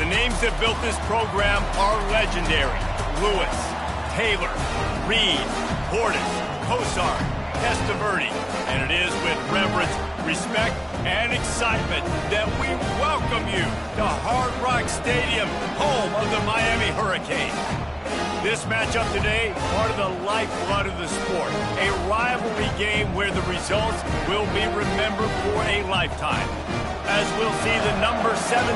names that built this program are legendary. Lewis, Taylor, Reed, Portis, Kosar, Testaverde. And it is with reverence, respect, and excitement that we welcome you to Hard Rock Stadium, home of the Miami Hurricanes. This matchup today, part of the lifeblood of the sport. A rivalry game where the results will be remembered for a lifetime. As we'll see the number 17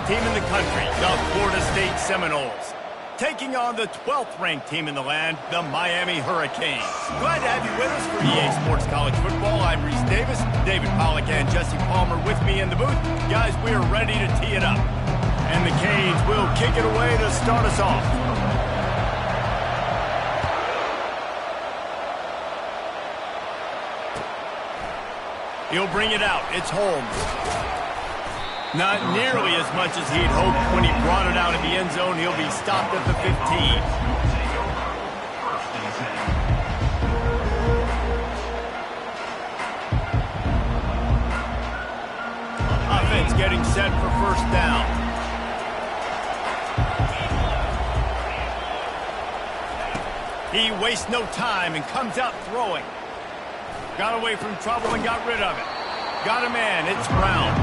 team in the country, the Florida State Seminoles, taking on the 12th ranked team in the land, the Miami Hurricanes. Glad to have you with us for EA Sports College Football. I'm Reese Davis, David Pollack and Jesse Palmer with me in the booth. Guys, we are ready to tee it up. And the Canes will kick it away to start us off. He'll bring it out. It's Holmes. Not nearly as much as he'd hoped when he brought it out of the end zone. He'll be stopped at the 15. Offense getting set for first down. He wastes no time and comes out throwing. Got away from trouble and got rid of it. Got a man. It's Brown.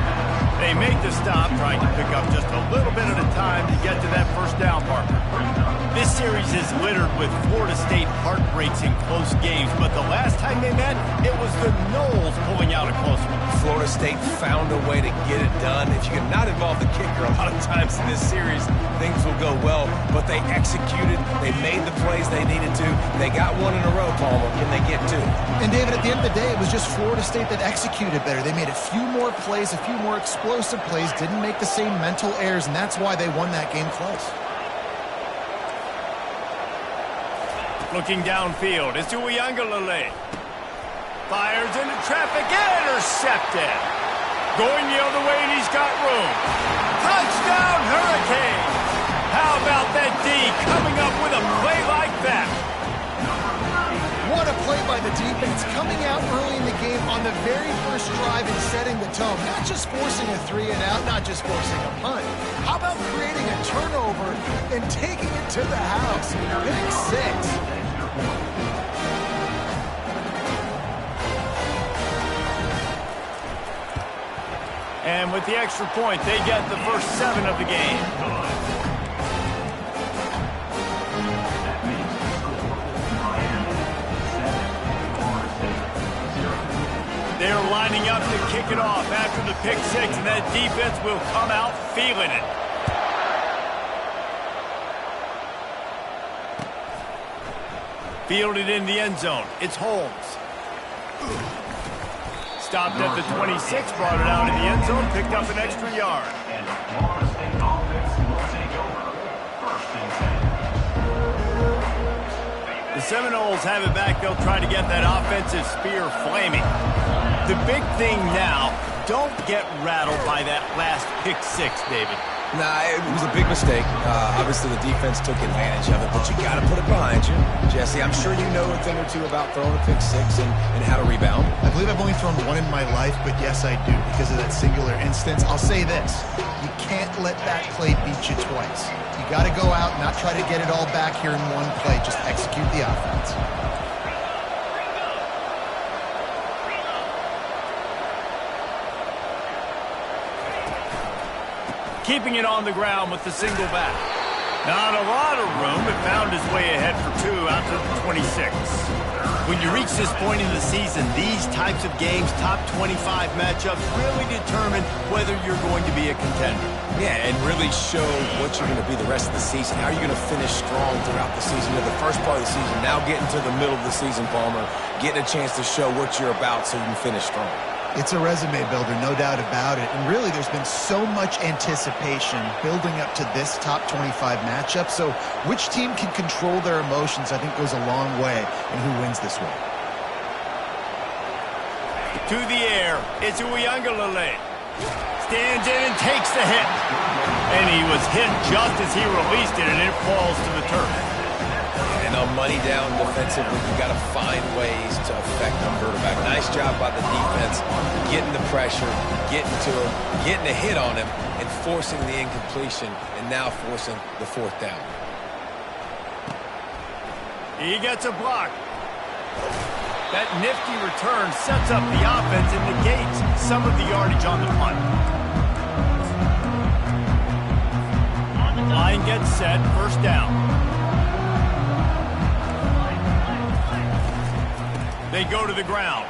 They make the stop, trying to pick up just a little bit at a time to get to that first down marker. This series is littered with Florida State heartbreaks in close games, but the last time they met, it was the Noles pulling out a close one. Florida State found a way to get it done. If you can not involve the kicker a lot of times in this series, things will go well, but they executed, they made the plays they needed to, they got one in a row, Palmer. Can they get two? And David, at the end of the day, it was just Florida State that executed better. They made a few more plays, a few more explosive plays, didn't make the same mental errors, and that's why they won that game close. Looking downfield, it's Uiagalelei. Fires into traffic, intercepted. Going the other way, and he's got room. Touchdown, Hurricanes! How about that D coming up with a play like that? What a play by the defense, coming out early in the game on the very first drive and setting the tone. Not just forcing a 3-and-out, not just forcing a punt. How about creating a turnover and taking it to the house? Pick six. And with the extra point, they get the first 7 of the game. They're lining up to kick it off after the pick 6, and that defense will come out feeling it. Fielded in the end zone. It's Holmes. Stopped at the 26, brought it out in the end zone, picked up an extra yard. And Florida State offense will take over. First and 10. The Seminoles have it back. They'll try to get that offensive spear flaming. The big thing now, don't get rattled by that last pick 6, David. Nah, it was a big mistake. Obviously, the defense took advantage of it, but you got to put it behind you. Jesse, I'm sure you know a thing or two about throwing a pick 6 and how to rebound. I believe I've only thrown one in my life, but yes, I do, because of that singular instance. I'll say this. You can't let that play beat you twice. You got to go out, not try to get it all back here in one play. Just execute the offense. Keeping it on the ground with the single back. Not a lot of room, but found his way ahead for 2 out to the 26. When you reach this point in the season, these types of games, top 25 matchups, really determine whether you're going to be a contender. Yeah, and really show what you're going to be the rest of the season. How are you going to finish strong throughout the season? The first part of the season, now getting to the middle of the season, Palmer, getting a chance to show what you're about so you can finish strong. It's a resume builder, no doubt about it. And really, there's been so much anticipation building up to this top 25 matchup. So which team can control their emotions, I think, goes a long way in who wins this one. To the air, it's Uiagalelei. Stands in and takes the hit. And he was hit just as he released it, and it falls to the turf. And on money down defensively, you got to find ways to affect the quarterback. Nice job by the defense, getting the pressure, getting to him, getting a hit on him, and forcing the incompletion and now forcing the fourth down. He gets a block. That nifty return sets up the offense and negates some of the yardage on the punt. Line gets set, first down. They go to the ground.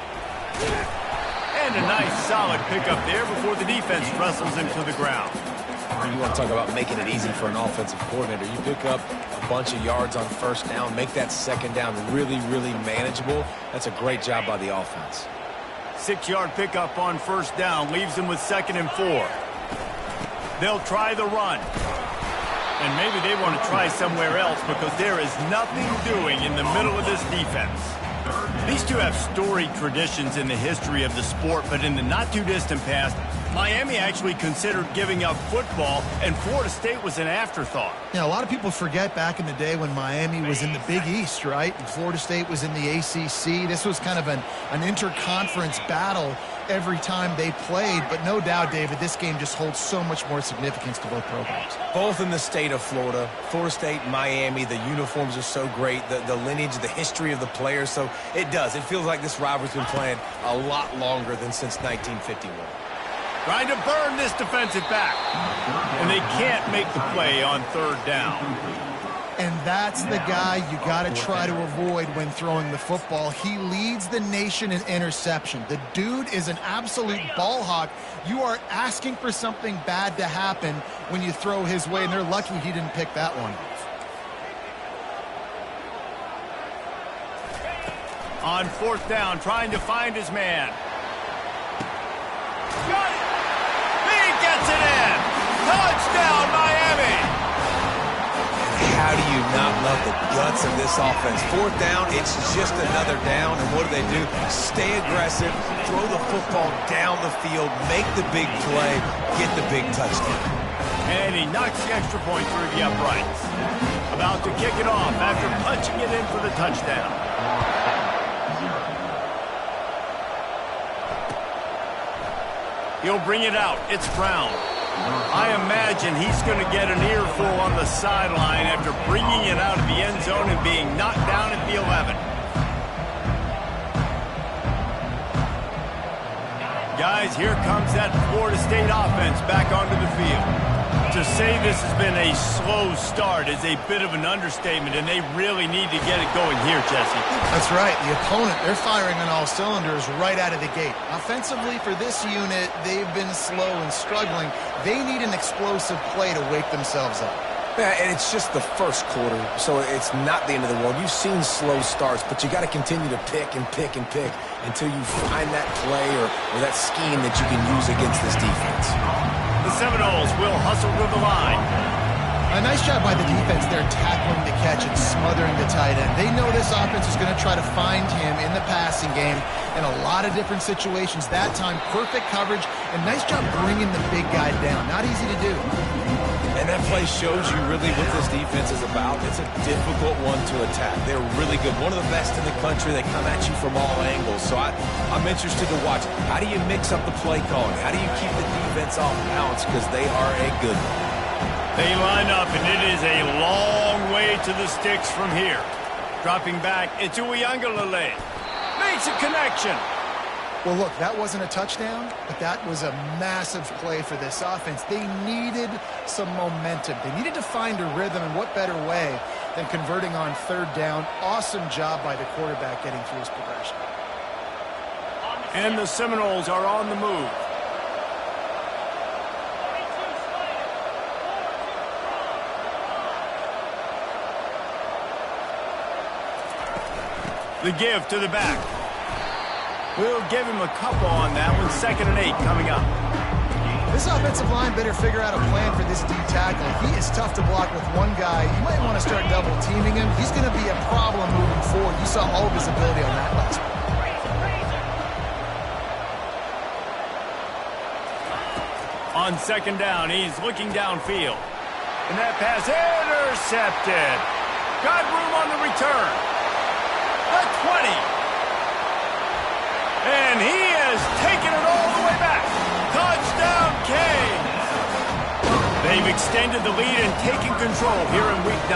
And a nice solid pickup there before the defense wrestles him to the ground. You want to talk about making it easy for an offensive coordinator. You pick up a bunch of yards on first down, make that second down really, really manageable. That's a great job by the offense. 6-yard pickup on first down leaves them with 2nd and 4. They'll try the run. And maybe they want to try somewhere else because there is nothing doing in the middle of this defense. These two have storied traditions in the history of the sport, but in the not-too-distant past, Miami actually considered giving up football, and Florida State was an afterthought. Yeah, a lot of people forget back in the day when Miami was in the Big East, right? And Florida State was in the ACC. This was kind of an interconference battle every time they played. But no doubt, David, this game just holds so much more significance to both programs. Both in the state of Florida. Florida State, Miami, the uniforms are so great. The lineage, the history of the players. So it does. It feels like this rivalry's been playing a lot longer than since 1951. Trying to burn this defensive back. And they can't make the play on third down. And that's the guy you got to try to avoid when throwing the football. He leads the nation in interception. The dude is an absolute ball hawk. You are asking for something bad to happen when you throw his way, and they're lucky he didn't pick that one. On fourth down, trying to find his man. Got it! He gets it in! Touchdown, Miami! How do you not love the guts of this offense? Fourth down, it's just another down, and what do? Stay aggressive, throw the football down the field, make the big play, get the big touchdown. And he knocks the extra point through the uprights. About to kick it off after punching it in for the touchdown. He'll bring it out. It's Brown. I imagine he's going to get an earful on the sideline after bringing it out of the end zone and being knocked down at the 11. Guys, here comes that Florida State offense back onto the field. To say this has been a slow start is a bit of an understatement, and they really need to get it going here, Jesse. That's right. The opponent, they're firing on all cylinders right out of the gate. Offensively, for this unit, they've been slow and struggling. They need an explosive play to wake themselves up. Yeah, and it's just the first quarter, so it's not the end of the world. You've seen slow starts, but you got to continue to pick and pick and pick until you find that play or that scheme that you can use against this defense. The Seminoles will hustle to the line. A nice job by the defense there tackling the catch and smothering the tight end. They know this offense is going to try to find him in the passing game in a lot of different situations. That time, perfect coverage, and nice job bringing the big guy down. Not easy to do. And that play shows you really what this defense is about. It's a difficult one to attack. They're really good. One of the best in the country. They come at you from all angles. So I'm interested to watch. How do you mix up the play calling? How do you keep the defense off balance? Because they are a good one. They line up, and it is a long way to the sticks from here. Dropping back, it's Uiagalelei. Makes a connection. Well, look, that wasn't a touchdown, but that was a massive play for this offense. They needed some momentum. They needed to find a rhythm, and what better way than converting on third down. Awesome job by the quarterback getting through his progression. And the Seminoles are on the move. The give to the back. We'll give him a couple on that one. 2nd and 8 coming up. This offensive line better figure out a plan for this D tackle. He is tough to block with one guy. You might want to start double teaming him. He's going to be a problem moving forward. You saw all of his ability on that last one. On 2nd down, he's looking downfield. And that pass intercepted. Got room on the return. The 20. And he has taken it all the way back. Touchdown, Canes. extended the lead and taken control here in Week 9.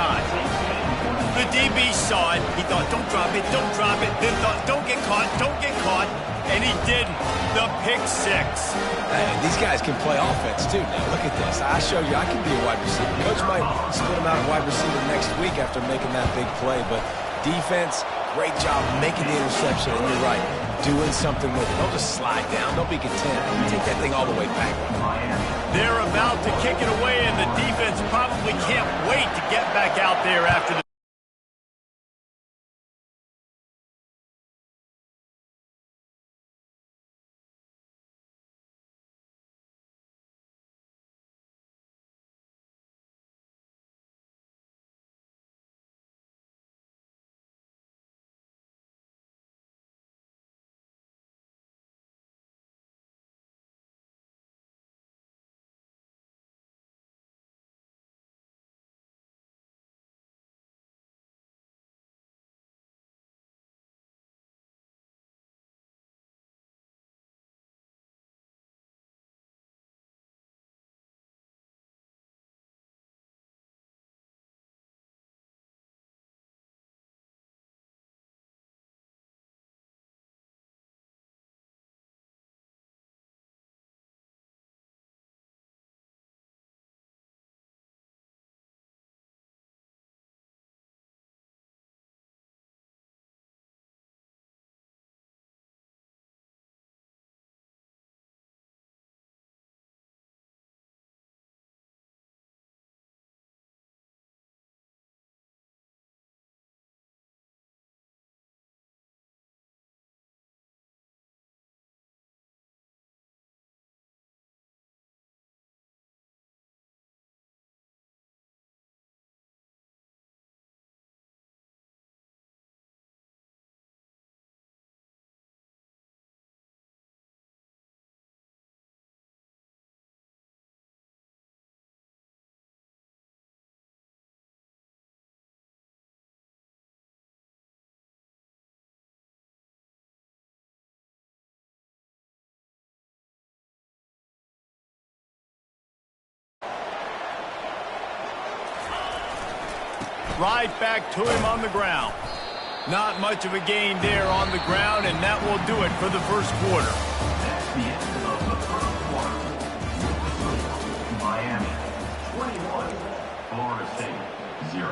The DB saw it. He thought, don't drop it, don't drop it. Then thought, don't get caught, don't get caught. And he didn't. The pick 6. Hey, these guys can play offense, too. Now, look at this. I showed you I can be a wide receiver. Coach might split him out of wide receiver next week after making that big play. But defense, great job making the interception. And you're right, doing something with it. Don't just slide down. Don't be content. Take that thing all the way back. They're about to kick it away, and the defense probably can't wait to get back out there after the right back to him on the ground. Not much of a gain there on the ground, and that will do it for the first quarter. That's the end of the first quarter. Miami 21, Florida State 0.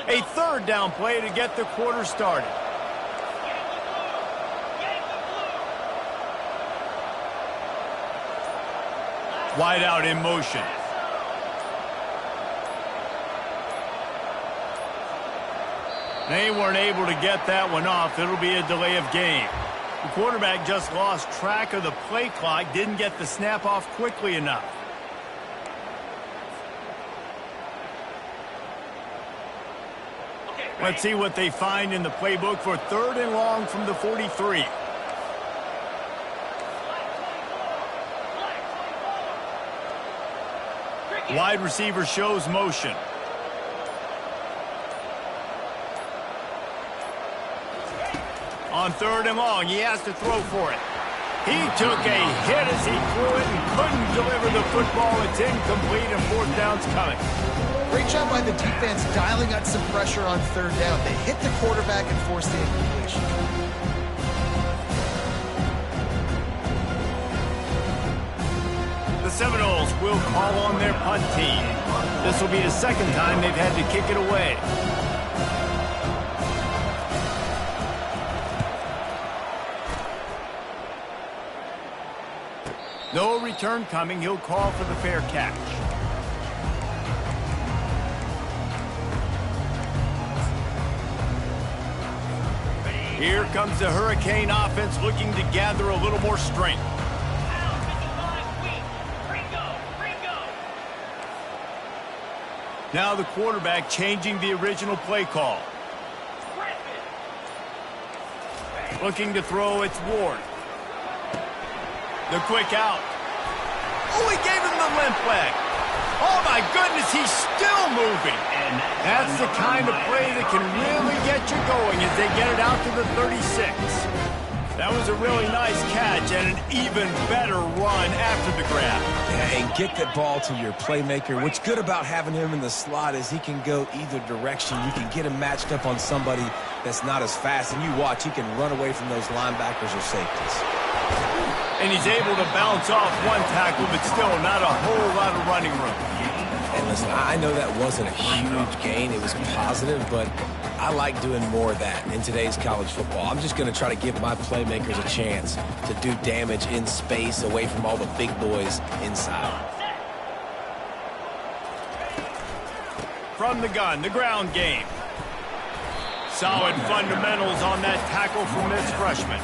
A third down play to get the quarter started. Wide out in motion. They weren't able to get that one off. It'll be a delay of game. The quarterback just lost track of the play clock, didn't get the snap off quickly enough. Let's see what they find in the playbook for 3rd and long from the 43. Wide receiver shows motion. On 3rd and long, he has to throw for it. He took a hit as he threw it and couldn't deliver the football. It's incomplete and 4th down's coming. Great job by the defense dialing out some pressure on 3rd down. They hit the quarterback and forced the incompletion. The Seminoles will call on their punt team. This will be the 2nd time they've had to kick it away. No return coming. He'll call for the fair catch. Here comes the Hurricane offense looking to gather a little more strength. Now the quarterback changing the original play call. Looking to throw, it's Ward. The quick out. Oh, he gave him the limp leg. Oh, my goodness, he's still moving. That's the kind of play that can really get you going as they get it out to the 36. That was a really nice catch and an even better run after the grab. Yeah, and get that ball to your playmaker. What's good about having him in the slot is he can go either direction. You can get him matched up on somebody that's not as fast, and you watch, he can run away from those linebackers or safeties. And he's able to bounce off one tackle, but still not a whole lot of running room. And listen, I know that wasn't a huge gain. It was positive, but I like doing more of that in today's college football. I'm just going to try to give my playmakers a chance to do damage in space away from all the big boys inside. From the gun, the ground game. Solid fundamentals on that tackle from this freshman.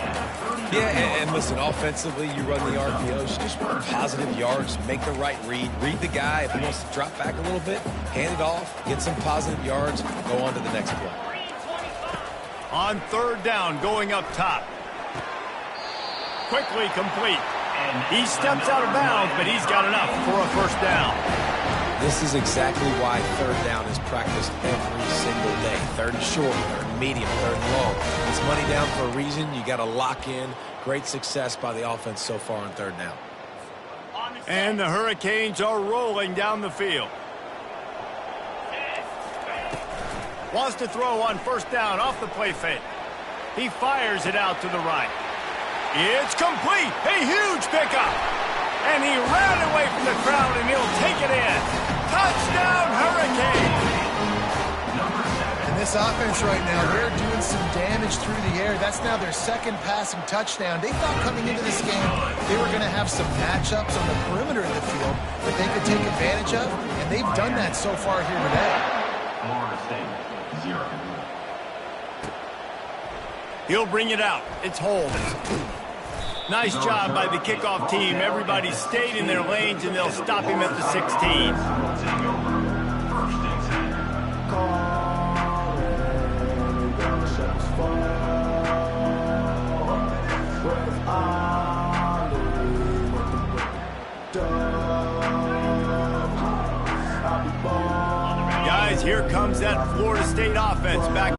Yeah, and listen, offensively, you run the RPOs, you just run positive yards, make the right read the guy. If he wants to drop back a little bit, hand it off, get some positive yards, go on to the next play. On third down, going up top. Quickly complete. He steps out of bounds, but he's got enough for a first down. This is exactly why third down is practiced every single day. Third and short, third and medium, third and long. It's money down for a reason. You got to lock in. Great success by the offense so far on third down. And the Hurricanes are rolling down the field. Wants to throw on first down off the play fake. He fires it out to the right. It's complete. A huge pickup. And he ran away from the crowd, and he'll take it in. Touchdown, Hurricanes! And this offense right now, they're doing some damage through the air. That's now their second passing touchdown. They thought coming into this game they were going to have some matchups on the perimeter of the field that they could take advantage of, and they've done that so far here today. Florida State, 0. He'll bring it out. It's hold. Nice job by the kickoff team. Everybody stayed in their lanes, and they'll stop him at the 16. Guys, here comes that Florida State offense back.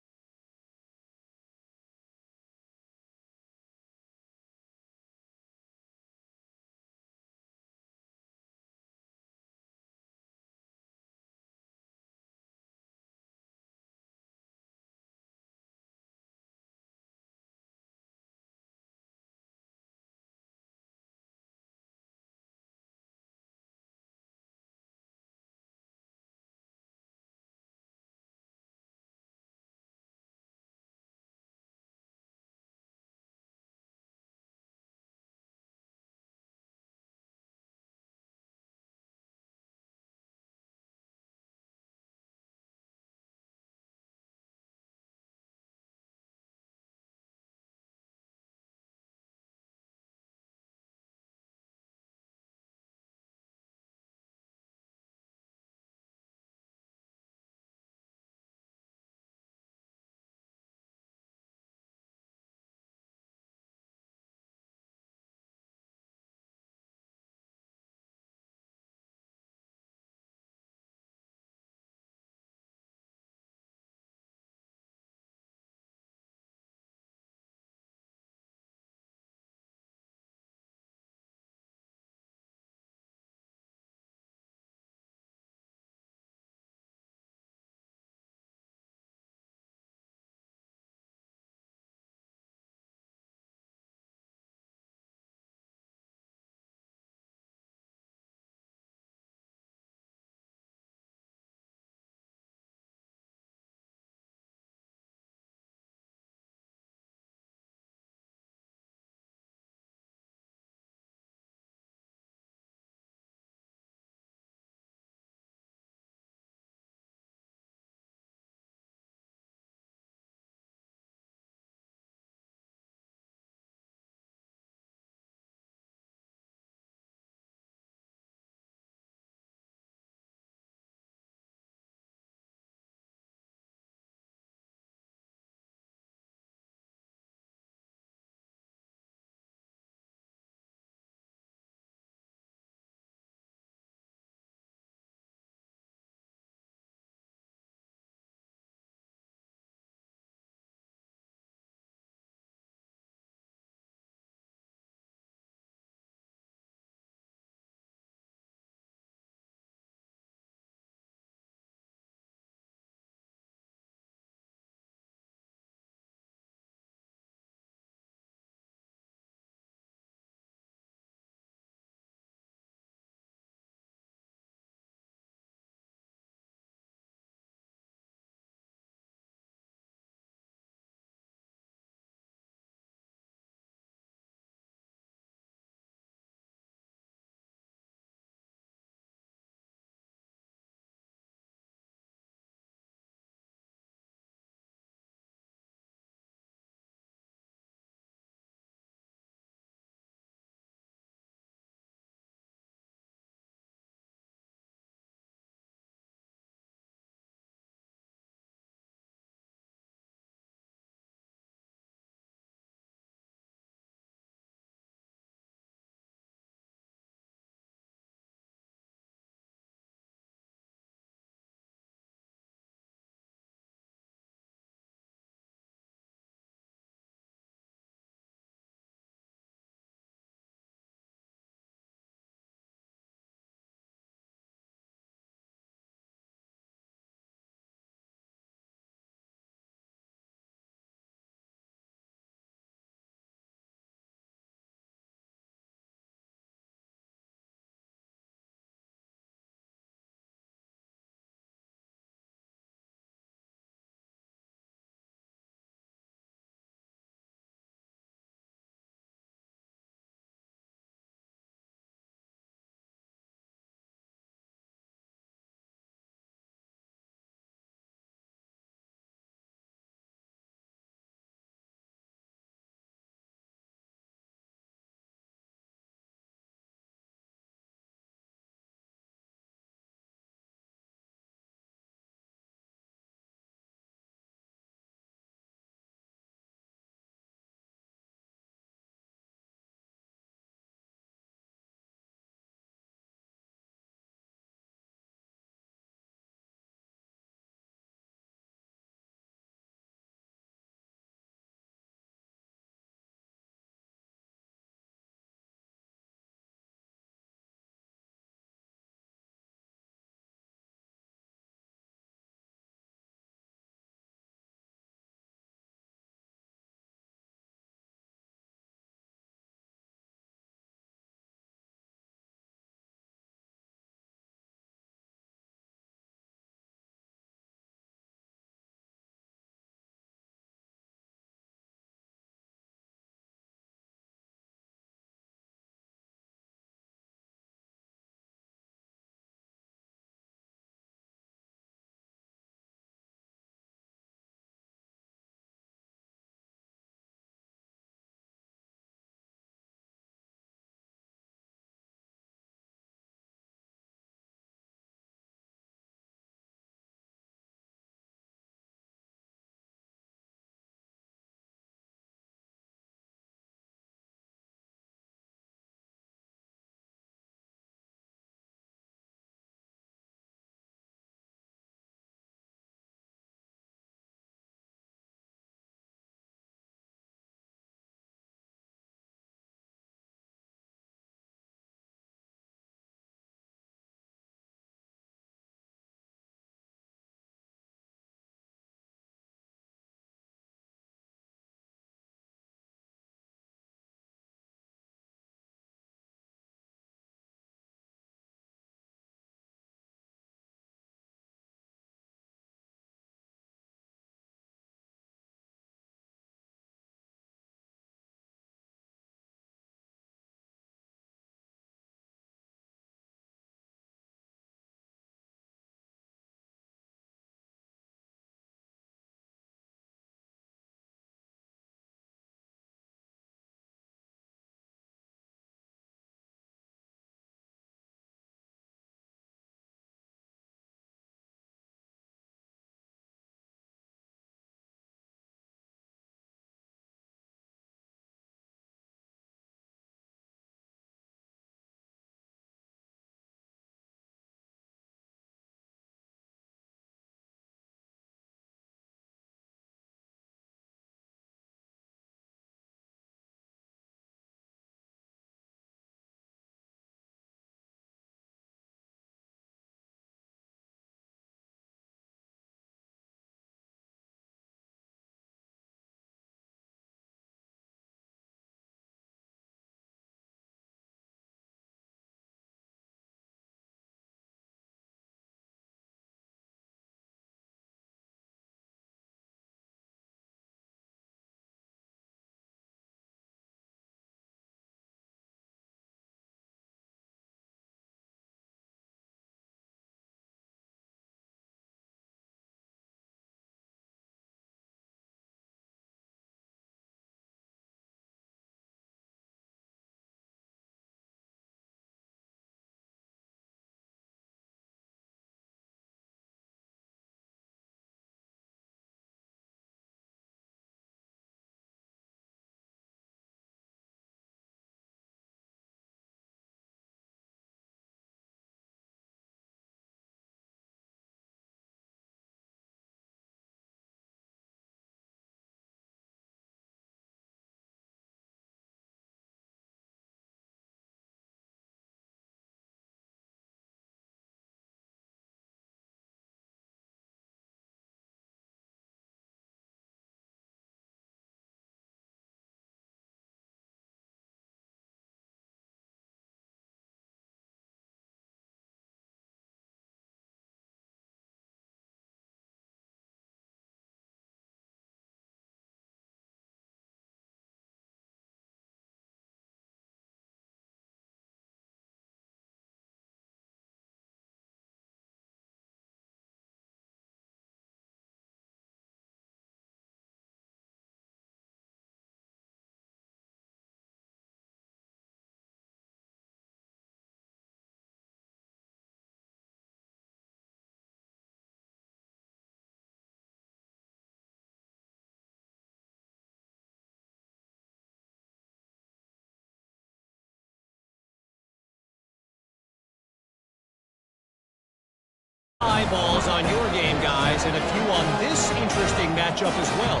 eyeballs on your game, guys, and a few on this interesting matchup as well.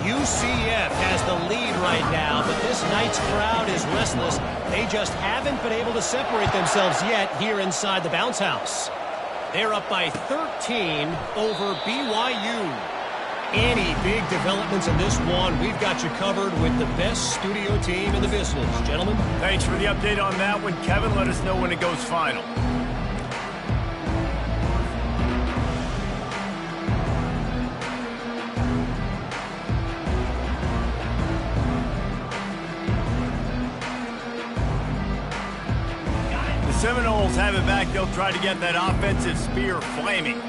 UCF has the lead right now, but this night's crowd is restless. They just haven't been able to separate themselves yet here inside the bounce house. They're up by 13 over BYU. Any big developments in this one, we've got you covered with the best studio team in the business. Gentlemen. Thanks for the update on that one, Kevin. Let us know when it goes final. The Seminoles have it back. They'll try to get that offensive spear flaming.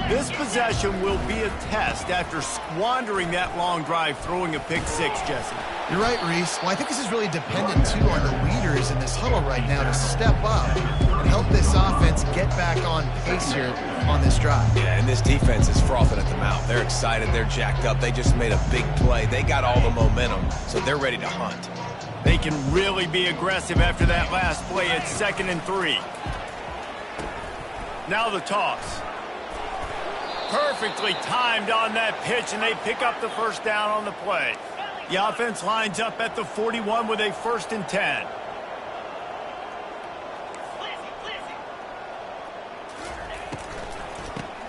This possession will be a test after squandering that long drive, throwing a pick six, Jesse. You're right, Reese. Well, I think this is really dependent, too, on the leaders in this huddle right now to step up and help this offense get back on pace here on this drive. Yeah, and this defense is frothing at the mouth. They're excited. They're jacked up. They just made a big play. They got all the momentum, so they're ready to hunt. They can really be aggressive after that last play. It's 2nd and 3. Now the toss. Perfectly timed on that pitch, and they pick up the first down on the play. The offense lines up at the 41 with a 1st and 10.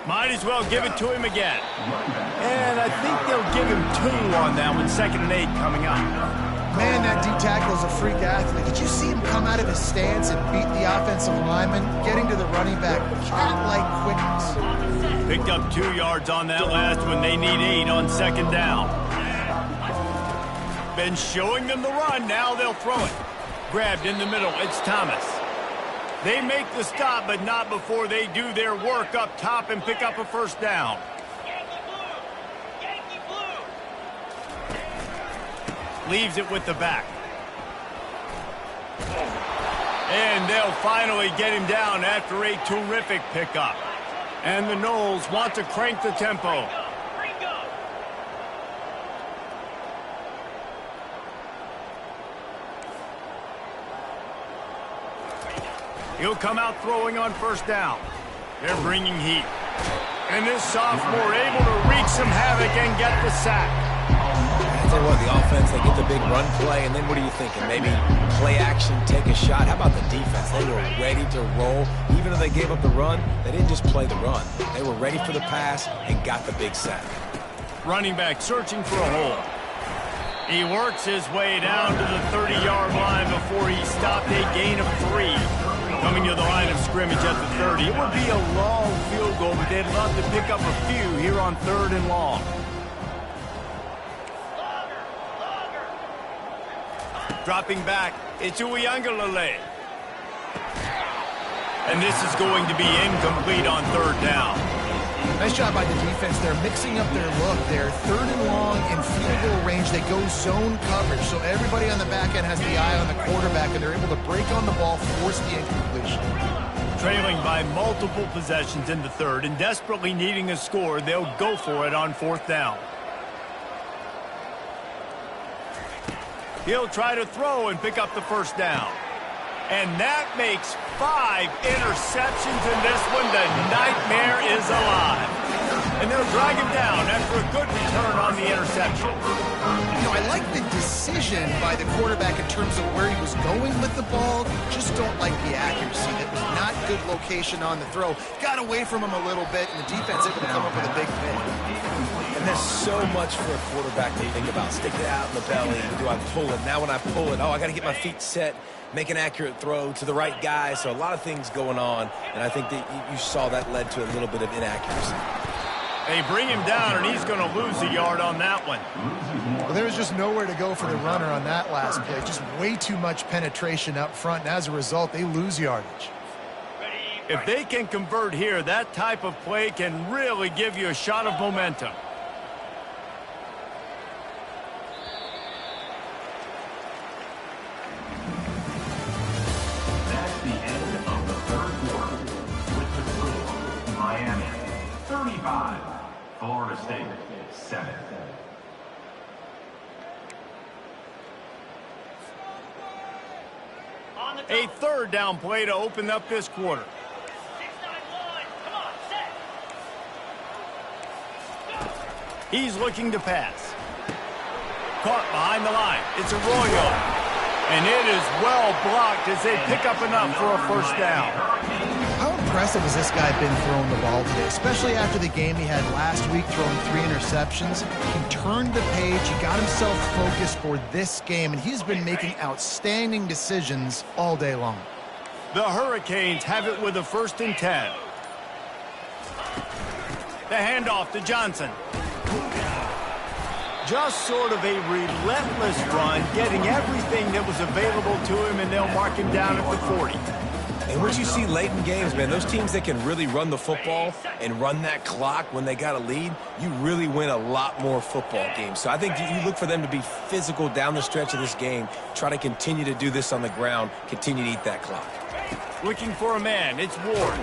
Might as well give it to him again. And I think they'll give him 2 on that one. 2nd and 8 coming up. Man, that D-tackle is a freak athlete. Did you see him come out of his stance and beat the offensive lineman, getting to the running back? Cat-like quickness. Picked up 2 yards on that last one. They need 8 on 2nd down. Been showing them the run. Now they'll throw it. Grabbed in the middle. It's Thomas. They make the stop, but not before they do their work up top and pick up a 1st down. Leaves it with the back. And they'll finally get him down after a terrific pickup. And the Noles want to crank the tempo. He'll come out throwing on 1st down. They're bringing heat. And this sophomore able to wreak some havoc and get the sack. I tell you what, the offense, they get the big run play, and then what are you thinking? Maybe play action, take a shot. How about the defense? They were ready to roll. Even though they gave up the run, they didn't just play the run. They were ready for the pass and got the big sack. Running back searching for a hole. He works his way down to the 30-yard line before he stopped a gain of 3. Coming to the line of scrimmage at the 30. It would be a long field goal, but they'd love to pick up a few here on 3rd and long. Dropping back, it's Uiagalelei. And this is going to be incomplete on 3rd down. Nice job by the defense. They're mixing up their look. They're 3rd and long in field goal range. They go zone coverage, so everybody on the back end has the eye on the quarterback, and they're able to break on the ball, force the incompletion. Trailing by multiple possessions in the 3rd and desperately needing a score, they'll go for it on 4th down. He'll try to throw and pick up the 1st down. And that makes 5 interceptions in this one. The nightmare is alive. And they'll drag him down after a good return on the interception. You know, I like the decision by the quarterback in terms of where he was going with the ball. Just don't like the accuracy. That was not good location on the throw. Got away from him a little bit, and the defense able to come up with a big pick. And there's so much for a quarterback to think about. Stick it out in the belly. Do I pull it? Now when I pull it, I got to get my feet set, make an accurate throw to the right guy. So a lot of things going on, and I think that you saw that led to a little bit of inaccuracy. They bring him down, and he's going to lose a yard on that one. Well, there was just nowhere to go for the runner on that last play. Just way too much penetration up front, and as a result, they lose yardage. If they can convert here, that type of play can really give you a shot of momentum. That's the end of the 3rd quarter with the score: Miami 35, Florida State 7. A 3rd down play to open up this quarter. 6-9-1. Come on, set. He's looking to pass. Caught behind the line. It's Arroyo. And it is well blocked as they pick up enough for a first down. How impressive has this guy been throwing the ball today, especially after the game he had last week throwing 3 interceptions? He turned the page, he got himself focused for this game, and he's been making outstanding decisions all day long. The Hurricanes have it with a 1st and 10. The handoff to Johnson. Just sort of a relentless run, getting everything that was available to him, and they'll mark him down at the 40. And what you see late in games, man, those teams that can really run the football and run that clock when they got a lead, you really win a lot more football games. So I think you look for them to be physical down the stretch of this game, try to continue to do this on the ground, continue to eat that clock. Looking for a man, it's Ward.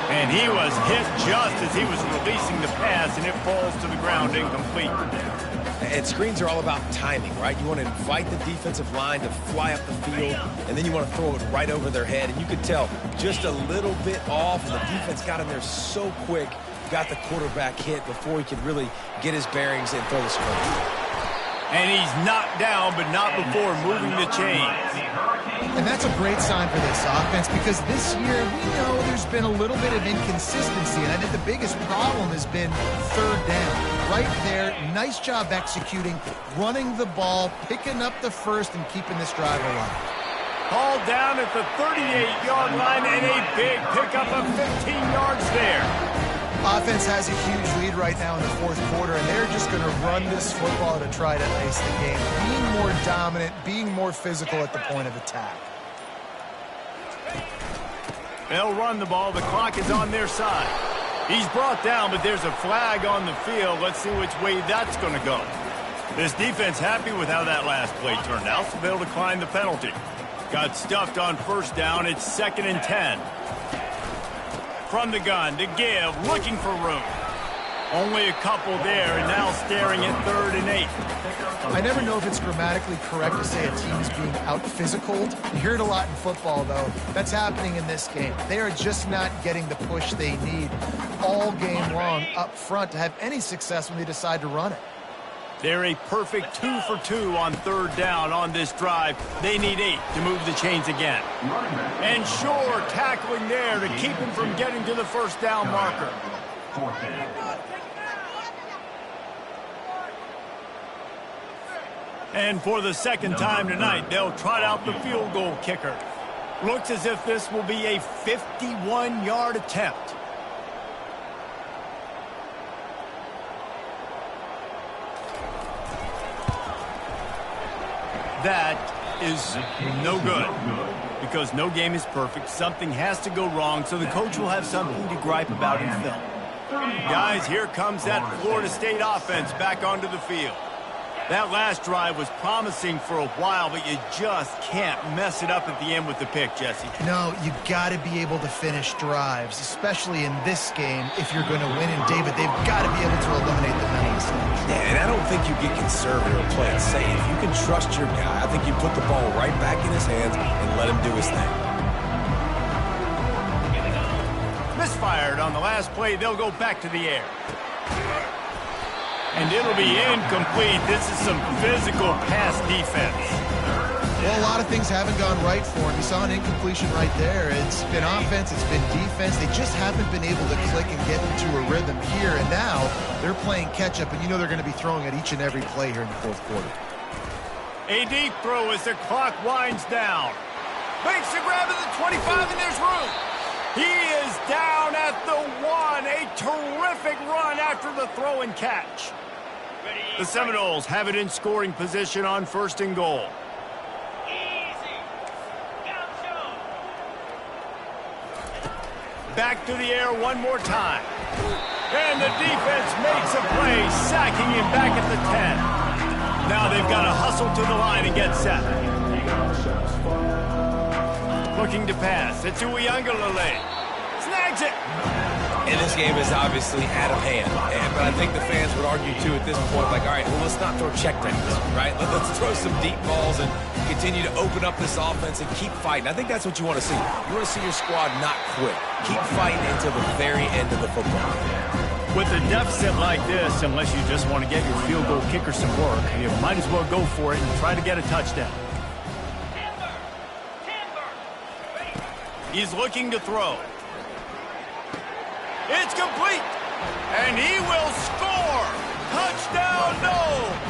And he was hit just as he was releasing the pass, and it falls to the ground incomplete. And screens are all about timing, right? You want to invite the defensive line to fly up the field, and then you want to throw it right over their head. And you could tell just a little bit off, and the defense got in there so quick, got the quarterback hit before he could really get his bearings and throw the screen. And he's knocked down, but not before moving the chains. And that's a great sign for this offense, because this year we know there's been a little bit of inconsistency, and I think the biggest problem has been 3rd down. Right there, nice job executing, running the ball, picking up the 1st, and keeping this drive alive. Called down at the 38-yard line, and a big pickup of 15 yards there. Offense has a huge lead right now in the 4th quarter, and they're just going to run this football to try to ice the game. Being more dominant, being more physical at the point of attack. They'll run the ball. The clock is on their side. He's brought down, but there's a flag on the field. Let's see which way that's going to go. This defense happy with how that last play turned out, so they'll decline the penalty. Got stuffed on 1st down. It's 2nd and 10. From the gun to give, looking for room. Only a couple there, and now staring at 3rd and 8. I never know if it's grammatically correct to say a team is being out-physicaled. You hear it a lot in football, though. That's happening in this game. They are just not getting the push they need all game long up front to have any success when they decide to run it. They're a perfect 2 for 2 on 3rd down on this drive. They need 8 to move the chains again. And Shore tackling there to keep him from getting to the 1st down marker. And for the 2nd time tonight, they'll trot out the field goal kicker. Looks as if this will be a 51-yard attempt. That is no good, because no game is perfect. Something has to go wrong, so the coach will have something to gripe about in film. Guys, here comes that Florida State offense back onto the field. That last drive was promising for a while, but you just can't mess it up at the end with the pick, Jesse. No, you got to be able to finish drives, especially in this game if you're going to win. And, David, they've got to be able to eliminate the penalties. Yeah, and I don't think you get conservative or play it safe. You can trust your guy. I think you put the ball right back in his hands and let him do his thing. Misfired on the last play. They'll go back to the air. And it'll be incomplete. This is some physical pass defense. Well, a lot of things haven't gone right for him. You saw an incompletion right there. It's been offense, it's been defense. They just haven't been able to click and get into a rhythm here. And now they're playing catch-up, and you know they're going to be throwing at each and every play here in the 4th quarter. A deep throw as the clock winds down. Makes the grab at the 25, and there's room. He is down at the 1. A terrific run after the throw and catch. The Seminoles have it in scoring position on 1st and goal. Back to the air one more time. And the defense makes a play, sacking him back at the 10. Now they've got to hustle to the line and get set. Looking to pass. It's Uiagalelei. Snags it. And this game is obviously out of hand. But I think the fans would argue, too, at this point, like, all right, well, let's not throw checkdowns, right? Let's throw some deep balls and continue to open up this offense and keep fighting. I think that's what you want to see. You want to see your squad not quit. Keep fighting until the very end of the football. With a deficit like this, unless you just want to get your field goal kicker some work, you might as well go for it and try to get a touchdown. He's looking to throw. It's complete. And he will score. Touchdown, no.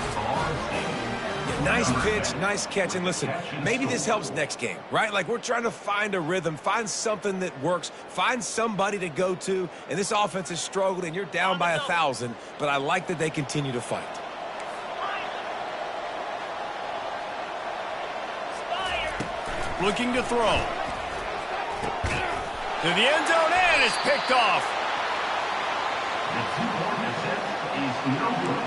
Nice pitch, nice catch. And listen, maybe this helps next game, right? Like, we're trying to find a rhythm, find something that works, find somebody to go to. And this offense has struggled, and you're down by 1,000. But I like that they continue to fight. Looking to throw. To the end zone, and it's picked off. The 2-point attempt is no good.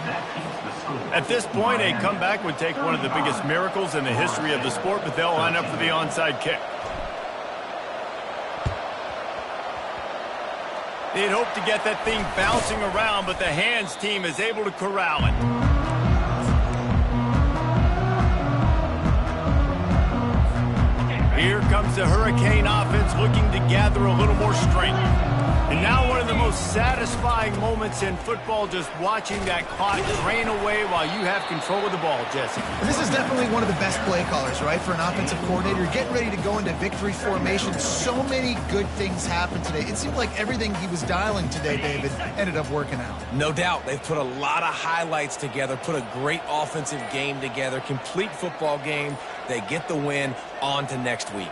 That keeps the score. At this point, a comeback would take one of the biggest miracles in the history of the sport, but they'll line up for the onside kick. They'd hope to get that thing bouncing around, but the hands team is able to corral it. Here comes the Hurricane offense looking to gather a little more strength. And now one of the most satisfying moments in football, just watching that clock drain away while you have control of the ball, Jesse. And this is definitely one of the best play callers, right, for an offensive coordinator. Getting ready to go into victory formation. So many good things happened today. It seemed like everything he was dialing today, David, ended up working out. No doubt. They've put a lot of highlights together, put a great offensive game together, complete football game. They get the win. On to next week.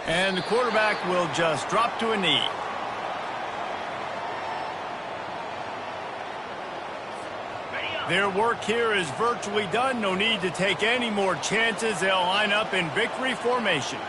And the quarterback will just drop to a knee. Their work here is virtually done. No need to take any more chances. They'll line up in victory formation.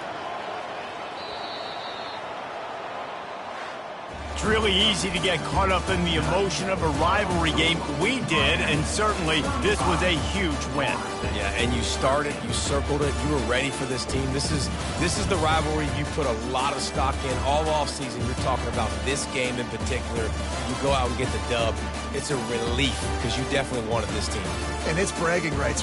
It's really easy to get caught up in the emotion of a rivalry game. We did, and certainly this was a huge win. Yeah, and you started, you circled it, you were ready for this team. This is the rivalry you put a lot of stock in all offseason. You're talking about this game in particular. You go out and get the dub. It's a relief because you definitely wanted this team. And it's bragging rights